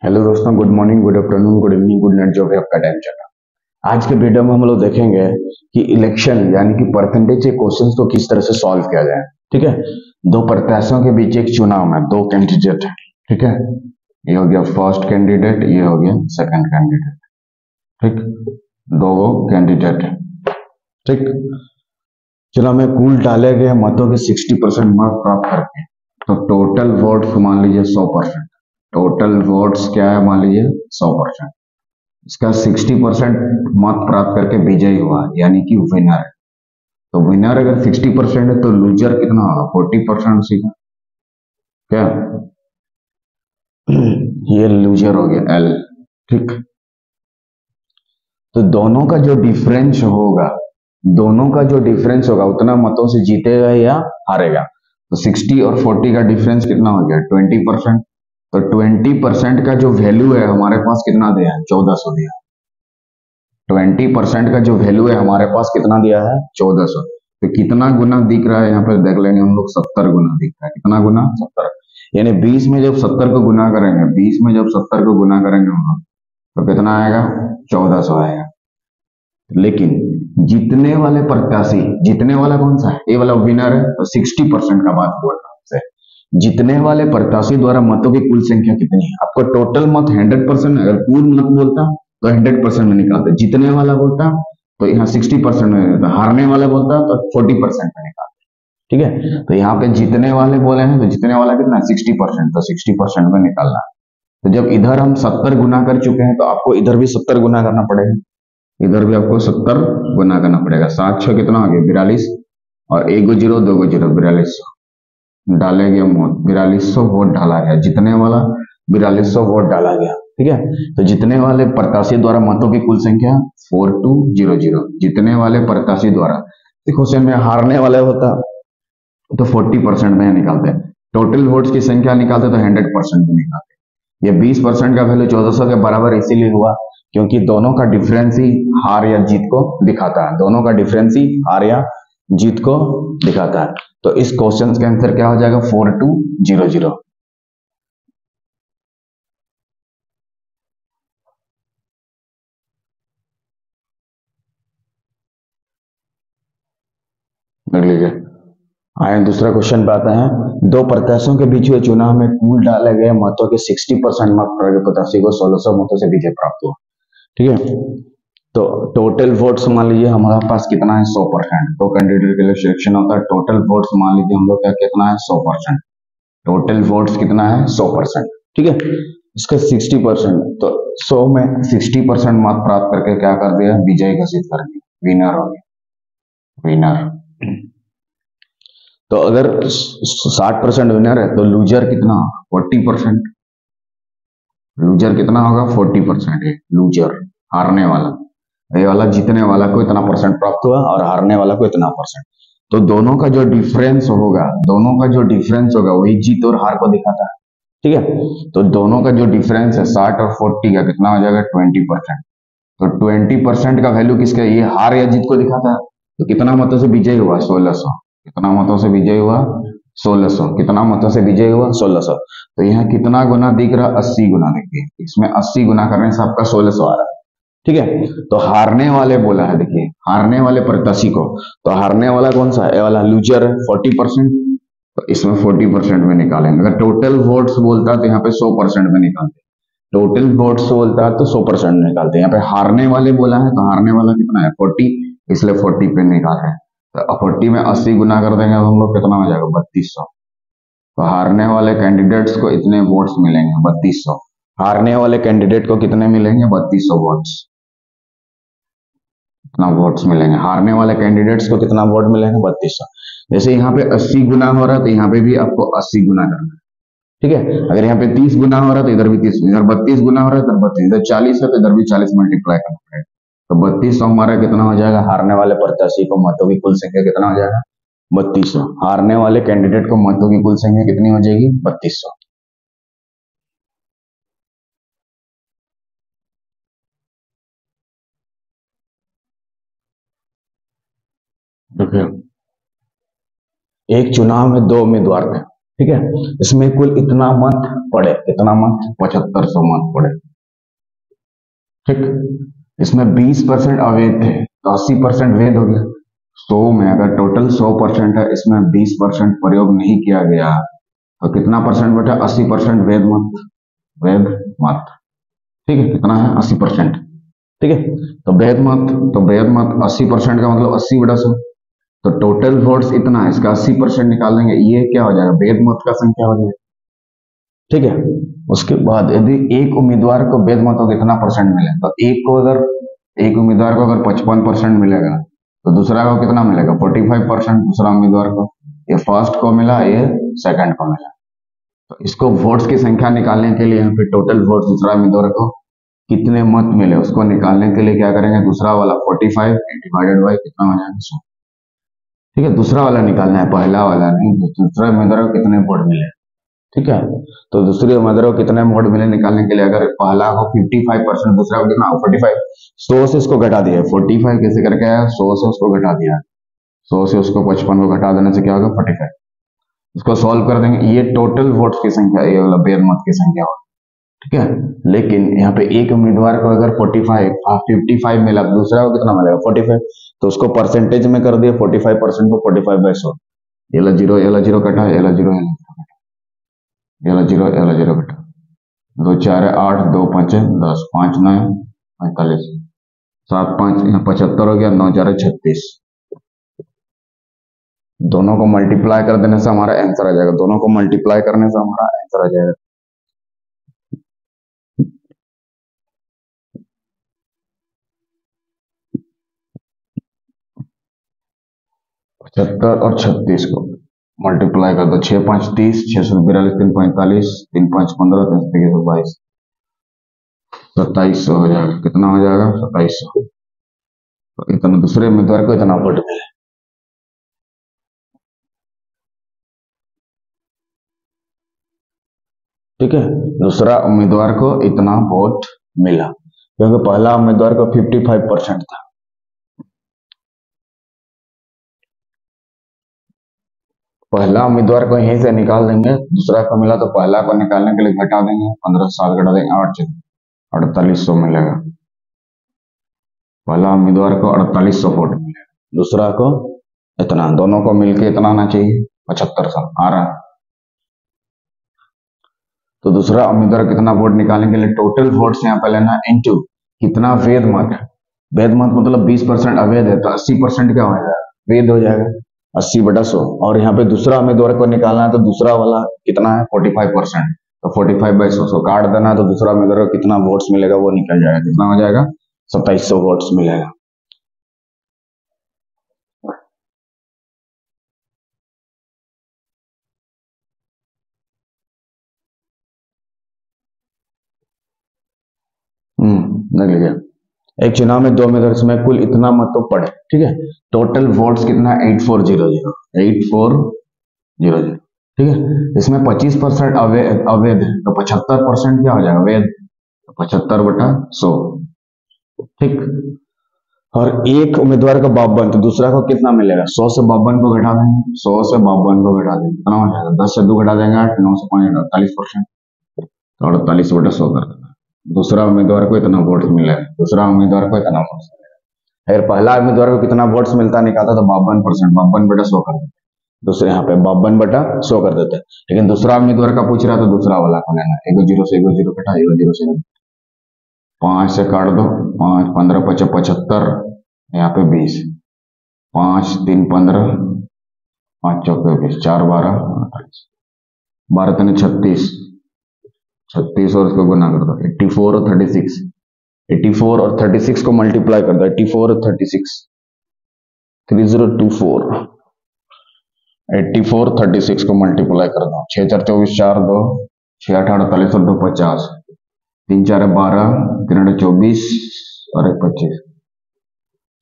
Hello दोस्तों, good morning, good afternoon, good evening, good night, जो भी आपका टाइम चल रहा है। आज के वीडियो में हम लोग देखेंगे कि इलेक्शन यानी कि परसेंटेज के क्वेश्चंस को किस तरह से सॉल्व किया जाए। ठीक है, दो प्रत्याशियों के बीच एक चुनाव है, दो कैंडिडेट है। ठीक है, ये हो गया फर्स्ट कैंडिडेट, ये हो गया सेकंड कैंडिडेट। ठीक, दो कैंडिडेट है। ठीक, चुनाव में कुल डाले गए मतों के 60% मत प्राप्त करके, तो टोटल वोट्स मान लीजिए 100%। टोटल वोट्स क्या है, मान लीजिए 100%। इसका 60% मत प्राप्त करके विजयी हुआ, यानी कि विनर है। तो विनर अगर 60% है तो लूजर कितना होगा, 40% सीधा। क्या ये लूजर हो गया, एल। ठीक, तो दोनों का जो डिफरेंस होगा, दोनों का जो डिफरेंस होगा उतना मतों से जीतेगा या हारेगा। तो 60 और 40 का डिफरेंस कितना हो गया, 20%। तो 20% का जो वैल्यू है हमारे पास कितना दिया है, 1400 दिया। 20% का जो वैल्यू है हमारे पास कितना दिया है, 1400। तो कितना गुना दिख रहा है यहाँ पर देख लेंगे हम लोग, 70 गुना दिख रहा है। कितना गुना, 70। यानी 20 में जब 70 को गुना करेंगे, 20 में जब 70 को गुना करेंगे हम लोग, तो कितना आएगा, 1400 आएगा। लेकिन जीतने वाले प्रत्याशी, जीतने वाला कौन सा है, ये वाला विनर है, तो 60% का बात बोल रहा हूं। जीतने वाले प्रत्याशी द्वारा मतों की कुल संख्या कितनी है। आपको टोटल मत 100%, अगर कुल मत बोलता तो 100% में निकालते। जीतने वाला बोलता तो यहाँ 60% में निकालता, हारने वाला बोलता तो 40% में निकालते। ठीक है, तो यहाँ पे जीतने वाले बोले हैं, तो जीतने वाला कितना, 60%, तो 60% में निकालना। तो जब इधर हम 70 गुना कर चुके हैं, तो आपको इधर भी 70 गुना करना पड़ेगा। इधर भी आपको 70 गुना करना पड़ेगा। 7 6 कितना हो गया, 42, और एक गो जीरो, दो गो जीरो, 4200 डाले गए वोट। 4200 वोट डाला गया, जीतने वाला 4200 वोट डाला गया। ठीक है, तो जीतने वाले प्रत्याशी द्वारा मतों की कुल संख्या 4200। जीतने वाले प्रत्याशी द्वारा, क्वेश्चन में हारने वाले होता तो 40% में निकालते। टोटल वोट्स की संख्या निकालते तो 100% में निकालते। ये 20% का वैल्यू 1400 के बराबर इसीलिए हुआ क्योंकि दोनों का डिफरेंस ही हार या जीत को दिखाता है। दोनों का डिफरेंस ही हार या जीत को दिखाता है। तो इस क्वेश्चन का आंसर क्या हो जाएगा, 4200। देख लीजिए, आए दूसरा क्वेश्चन पे आते हैं। दो प्रत्याशियों के बीच हुए चुनाव में कुल डाले गए मतों के 60% मत प्रत्याशी को 1600 मतों से विजय प्राप्त हुआ। ठीक है, तो टोटल वोट्स मान लीजिए हमारे पास कितना है, 100%। तो कैंडिडेट के लिए सिलेक्शन होता है। टोटल वोट्स मान लीजिए हम लोग का कितना है, 100%। टोटल वोट्स कितना है, 100%। ठीक है, इसका 60%, तो 100 में 60% मत प्राप्त करके क्या कर दिया, विजय घोषित कर दिया, विनर हो गया, विनर। तो अगर 60% विनर है तो लूजर कितना, 40%। लूजर कितना होगा, 40% है लूजर, हारने वाला। ये वाला जीतने वाला को इतना परसेंट प्राप्त हुआ और हारने वाला को इतना परसेंट। तो दोनों का जो डिफरेंस होगा, दोनों का जो डिफरेंस होगा वही जीत और हार को दिखाता है। ठीक है, तो दोनों का जो डिफरेंस है 60 और 40 का कितना हो जाएगा, 20%। तो 20% का वैल्यू किसका, ये हार या जीत को दिखाता है। तो कितना मतों से विजय हुआ, 1600। कितना मतों से विजय हुआ, 1600। कितना मतों से विजय हुआ, 1600। तो यहाँ कितना गुना दिख रहा, 80 गुना देखिए, इसमें 80 गुना करने से आपका 1600 आ रहा है। ठीक है, तो हारने वाले बोला है, देखिए हारने वाले प्रत्याशी को, तो हारने वाला कौन सा है, ये वाला लूजर है, 40%। तो इसमें 40% में निकालेंगे। अगर टोटल वोट्स बोलता तो यहाँ पे 100% में निकालते। टोटल वोट्स बोलता है तो 100% में निकालते हैं। यहाँ पे हारने वाले बोला है, तो हारने वाला कितना है, 40, इसलिए 40 पे निकाल रहे हैं। तो 40 में 80 गुना कर देंगे तो हम लोग कितना हो जाएगा, 3200। तो हारने वाले कैंडिडेट्स को इतने वोट्स मिलेंगे, 3200। हारने वाले कैंडिडेट को कितने मिलेंगे, 3200 वोट्स। कितना वोट्स मिलेंगे, हारने वाले कैंडिडेट्स को कितना वोट मिलेंगे, 3200। जैसे यहाँ पे 80 गुना हो रहा है तो यहाँ पे भी आपको 80 गुना करना है। ठीक है, अगर यहाँ पे 30 गुना हो रहा है तो इधर भी 30, इधर 32 गुना हो रहा है, इधर 32, इधर 40 है तो इधर भी 40 मल्टीप्लाई करना पड़ेगा। तो 3200 हमारा कितना हो जाएगा, हारने वाले प्रत्याशी को मतों की कुल संख्या कितना हो जाएगा, 3200। हारने वाले कैंडिडेट को मतों की कुल संख्या कितनी हो जाएगी, 3200। देखिए, एक चुनाव में दो उम्मीदवार थे। ठीक है, इसमें कुल इतना मत पड़े, कितना मत, 7500 मत पड़े। ठीक, इसमें 20% अवैध थे तो 80% वैध हो गया। 100 में अगर टोटल 100% है, इसमें 20% प्रयोग नहीं किया गया तो कितना परसेंट बचा, 80% वैध मत, वैध मत। ठीक है, कितना है, 80%। ठीक है, तो वैध मत, तो वैध मत 80% का मतलब 80/100, तो टोटल वोट्स इतना है, इसका 80% निकाल देंगे, ये क्या हो जाएगा, वैध मत का संख्या हो जाएगा। ठीक है, उसके बाद यदि एक उम्मीदवार को वैध मतों कितना परसेंट मिले, तो एक उम्मीदवार को अगर 55% मिलेगा तो दूसरा को कितना मिलेगा, 45%। दूसरा उम्मीदवार को, ये फर्स्ट को मिला, ये सेकंड को मिला। तो इसको वोट्स की संख्या निकालने के लिए यहाँ पे टोटल वोट्स दूसरा उम्मीदवार को कितने मत मिले उसको निकालने के लिए क्या करेंगे, दूसरा वाला 45 डिवाइडेड बाई कितना हो जाएगा, 100। ठीक है, दूसरा वाला निकालना है, पहला वाला नहीं। दूसरा उम्मीदवार को कितने वोट मिले। ठीक है, तो दूसरे उम्मीदवार को कितने वोट मिले निकालने के लिए, अगर पहला को 55%, दूसरा को कितना, 45, 100 से इसको घटा दिया, 45 कैसे करके आया, 100 से उसको घटा दिया, 100 से उसको 55 को घटा देने से क्या होगा, 45। इसको सॉल्व कर देंगे, ये टोटल वोट्स की संख्या, ये वाला वैध मत की संख्या होगी। ठीक है, लेकिन यहाँ पे एक उम्मीदवार को अगर 55 मिला, दूसरा को कितना मिलेगा, 45, तो उसको परसेंटेज में कर दिया, 45% को 45/100, ये जीरो, ये जीरो कटा, ये जीरो, ये जीरो, ये जीरो कटा, 2 4 8, 2 5 10, 5 9 45, 7 5 75 हो गया, 9 4 36। दोनों को मल्टीप्लाई कर देने से हमारा आंसर आ जाएगा, दोनों को मल्टीप्लाई करने से हमारा आंसर आ जाएगा। पचहत्तर और 36 को मल्टीप्लाई कर दो, 6 5 30, 642, 3 45, 3 5 15, 3 3 22, 2700 हो जाएगा। कितना हो जाएगा, 2700। तो इतना दूसरे उम्मीदवार को इतना वोट मिले। ठीक है, दूसरा उम्मीदवार को इतना वोट मिला क्योंकि पहला उम्मीदवार को 55% था। पहला उम्मीदवार को यहीं से निकाल देंगे, दूसरा को मिला तो पहला को निकालने के लिए घटा देंगे, 15 साल घटा देंगे, 8 4800 मिलेगा। पहला उम्मीदवार को 4800 वोट मिलेगा, दूसरा को इतना, दोनों को मिलके इतना आना चाहिए, 75 साल आ रहा है। तो दूसरा उम्मीदवार कितना वोट निकालने के लिए टोटल वोट्स यहाँ पे लेना इनटू कितना वैध मत है। वैध मत मतलब 20% अवैध है, तो 80% क्या हो जाएगा, वैध हो जाएगा, 80/100। और यहाँ पे दूसरा उम्मीदवार को निकालना है तो दूसरा वाला कितना है, 45%, तो 45/100 काट देना है, तो दूसरा उम्मीदवार को कितना वोट्स मिलेगा वो निकल जाएगा, कितना हो जाएगा, 2700 वोट्स मिलेगा। देख लीजिए, एक चुनाव में 2 उम्मीदवार में कुल इतना मत तो पड़े। ठीक है, टोटल वोट्स कितना, 8400, 8400। ठीक है, इसमें 25% अवैध है, तो 75% क्या हो जाएगा, वैध, तो 75/100। ठीक, और एक उम्मीदवार का 52, तो दूसरा को कितना मिलेगा, 100 से 52 को घटा देंगे, 100 से 52 को घटा देंगे, कितना हो जाएगा, 10 से 2 घटा देंगे 8, 9 से 5 48%, तो 48/100 कर देना। दूसरा उम्मीदवार को इतना वोट मिलेगा, दूसरा उम्मीदवार को इतना वोट मिलेगा। अगर पहला उम्मीदवार को कितना वोट्स मिलता निकालता तो 52%, 52/100 कर देते, दूसरे यहाँ पे 52/100 कर देते। लेकिन दूसरा उम्मीदवार का पूछ रहा तो दूसरा वाला को लेना, 1 0 से 1 0 कटा, 1 0 से 5 से काट दो, 5 15 5 75, यहाँ पे 20, 5 3 15, 5 4 20, 4 12 48, 12 3 36, 36 और इसको गुना कर दो, 84 और 36, 84 और 36 को मल्टीप्लाई कर दो, 84 और 36, 3024, 84 36 को मल्टीप्लाई कर दो, 6 4 24, 4 2, 6 8 48 और 2 50, 3 4 12, 3 8 24 और 1 25,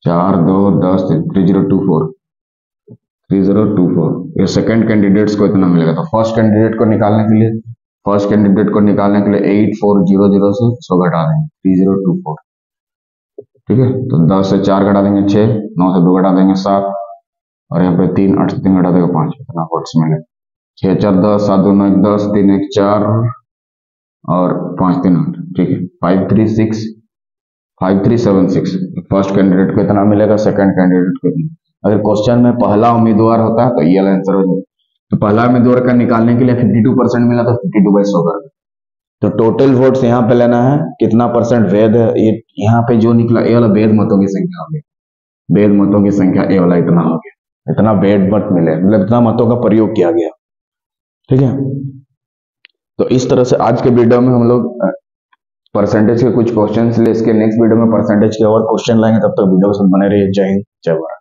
4 2 10, 3024, 3024। ये सेकंड कैंडिडेट्स को इतना मिलेगा। तो फर्स्ट कैंडिडेट को निकालने के लिए 8400 से इसको घटा देंगे, 3024। ठीक है, तो 10 से 4 घटा देंगे 6, 9 से 2 घटा देंगे 7, और यहाँ पे 3 8 से 3 घटा देंगे 5, इतना वोट्स मिले। 6 4 10, 7 2 9 10, 3 1 4 और 5 3 8। ठीक है, 5376 फर्स्ट कैंडिडेट को इतना मिलेगा, सेकंड कैंडिडेट को इतना। अगर क्वेश्चन में पहला उम्मीदवार होता है तो ये वाला आंसर हो जाए। तो पहला उम्मीदवार का निकालने के लिए 52% मिला, तो 52/100 कर। तो टोटल वोट्स यहाँ पे लेना है, कितना परसेंट वैध है, ये यहाँ पे जो निकला ये वाला वैध मतों की संख्या हो गई। वैध मतों की संख्या ये वाला इतना हो गया, इतना वैध मत मिले, मतलब इतना मतों का प्रयोग किया गया। ठीक है, तो इस तरह से आज के वीडियो में हम लोग परसेंटेज के कुछ क्वेश्चन ले, इसके नेक्स्ट वीडियो में परसेंटेज के और क्वेश्चन लाएंगे। तब तक वीडियो के साथ बने रहिए। जय हिंद, जय भारत।